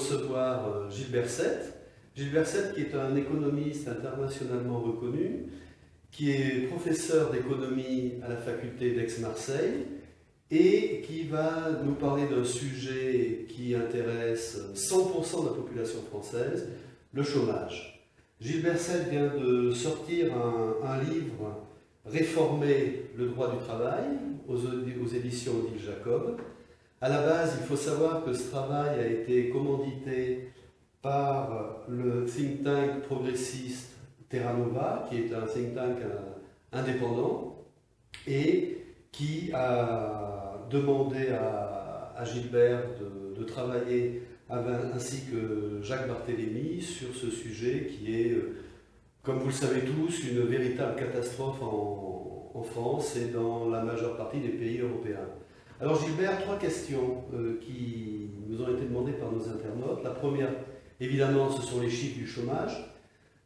recevoir Gilles Berset. Gilles Berset qui est un économiste internationalement reconnu, qui est professeur d'économie à la faculté d'Aix-Marseille et qui va nous parler d'un sujet qui intéresse 100% de la population française, le chômage. Gilles Berset vient de sortir un livre, Réformer le droit du travail, aux éditions Odile Jacob. À la base, il faut savoir que ce travail a été commandité par le think tank progressiste Terra Nova, qui est un think tank indépendant, et qui a demandé à Gilbert de travailler ainsi que Jacques Barthélémy sur ce sujet qui est, comme vous le savez tous, une véritable catastrophe en France et dans la majeure partie des pays européens. Alors Gilbert, 3 questions qui nous ont été demandées par nos internautes. La première, évidemment, ce sont les chiffres du chômage.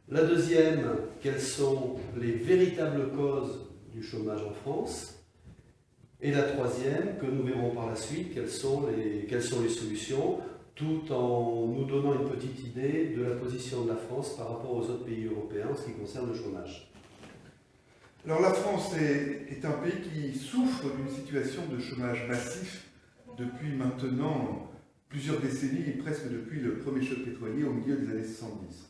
La deuxième, quelles sont les véritables causes du chômage en France? Et la troisième, que nous verrons par la suite, quelles sont les solutions, tout en nous donnant une petite idée de la position de la France par rapport aux autres pays européens en ce qui concerne le chômage. Alors la France est un pays qui souffre d'une situation de chômage massif depuis maintenant plusieurs décennies et presque depuis le premier choc pétrolier au milieu des années 70.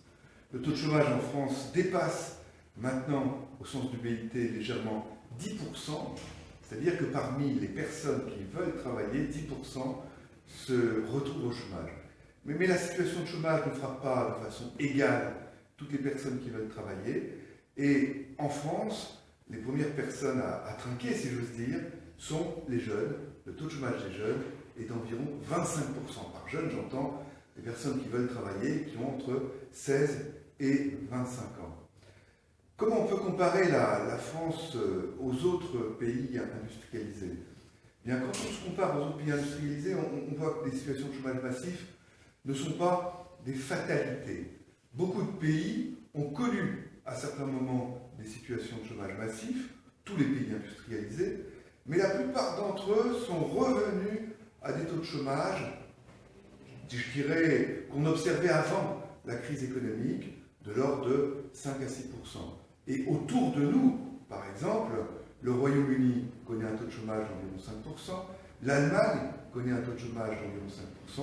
Le taux de chômage en France dépasse maintenant, au sens du BIT, légèrement 10%, c'est-à-dire que parmi les personnes qui veulent travailler, 10% se retrouvent au chômage. Mais la situation de chômage ne frappe pas de façon égale toutes les personnes qui veulent travailler. Et en France, les premières personnes à trinquer, si j'ose dire, sont les jeunes. Le taux de chômage des jeunes est d'environ 25%. Par jeunes, j'entends des personnes qui veulent travailler, qui ont entre 16 et 25 ans. Comment on peut comparer la France aux autres pays industrialisés? Bien, quand on se compare aux autres pays industrialisés, on voit que les situations de chômage massif ne sont pas des fatalités. Beaucoup de pays ont connu à certains moments des situations de chômage massif, tous les pays industrialisés, mais la plupart d'entre eux sont revenus à des taux de chômage, je dirais, qu'on observait avant la crise économique, de l'ordre de 5 à 6%. Et autour de nous, par exemple, le Royaume-Uni connaît un taux de chômage d'environ 5%, l'Allemagne connaît un taux de chômage d'environ 5%,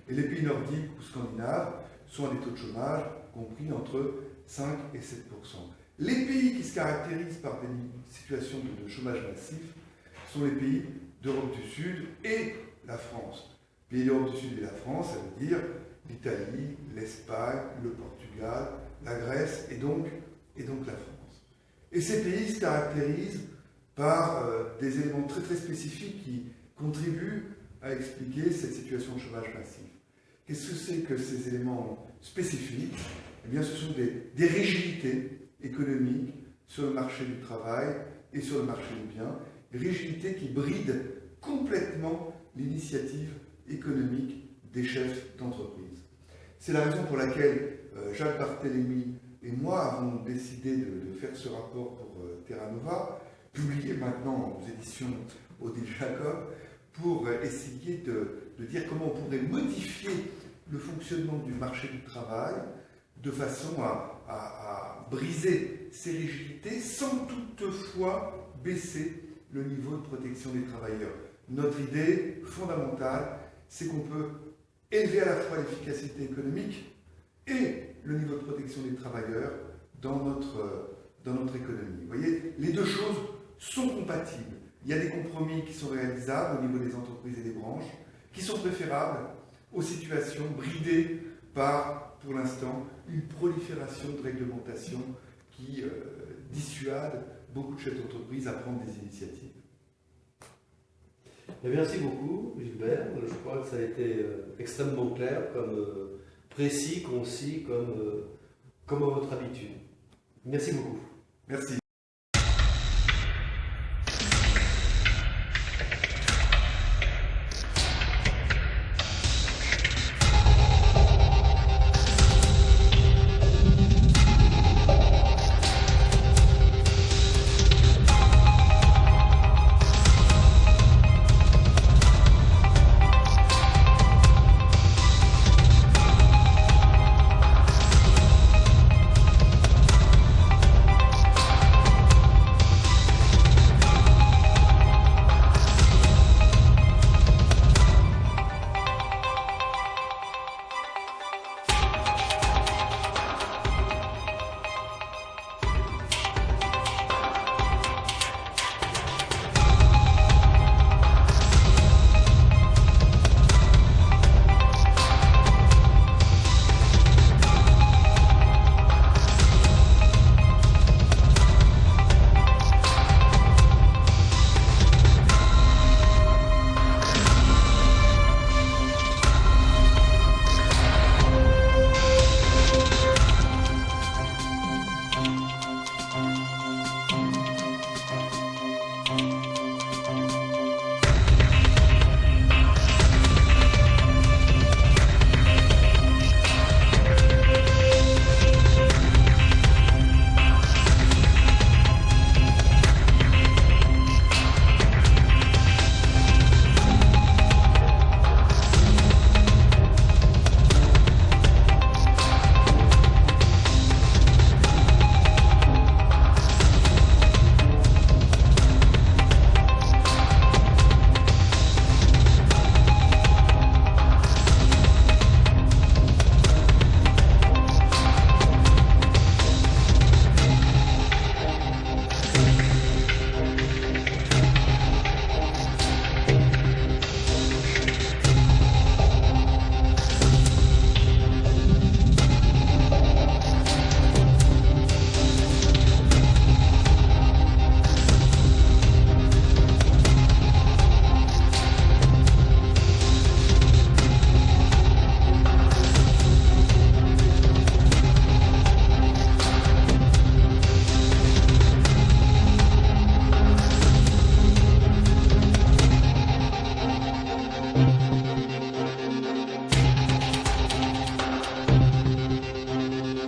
et les pays nordiques ou scandinaves sont à des taux de chômage compris entre 5 et 7%. Les pays qui se caractérisent par des situations de chômage massif sont les pays d'Europe du Sud et la France. Pays d'Europe du Sud et la France, ça veut dire l'Italie, l'Espagne, le Portugal, la Grèce et donc la France. Et ces pays se caractérisent par des éléments très très spécifiques qui contribuent à expliquer cette situation de chômage massif. Qu'est-ce que c'est que ces éléments spécifiques? Eh bien, ce sont des rigidités économiques sur le marché du travail et sur le marché du bien, des rigidités qui brident complètement l'initiative économique des chefs d'entreprise. C'est la raison pour laquelle Jacques Barthélémy et moi avons décidé de faire ce rapport pour Terra Nova, publié maintenant aux éditions Odile Jacob, pour essayer de dire comment on pourrait modifier le fonctionnement du marché du travail de façon à briser ces rigidités sans toutefois baisser le niveau de protection des travailleurs. Notre idée fondamentale, c'est qu'on peut élever à la fois l'efficacité économique et le niveau de protection des travailleurs dans notre économie. Vous voyez, les deux choses sont compatibles. Il y a des compromis qui sont réalisables au niveau des entreprises et des branches, qui sont préférables aux situations bridées par, pour l'instant, une prolifération de réglementations qui dissuade beaucoup de chefs d'entreprise à prendre des initiatives. Merci beaucoup, Gilbert. Je crois que ça a été extrêmement clair, précis, concis, comme à votre habitude. Merci beaucoup. Merci.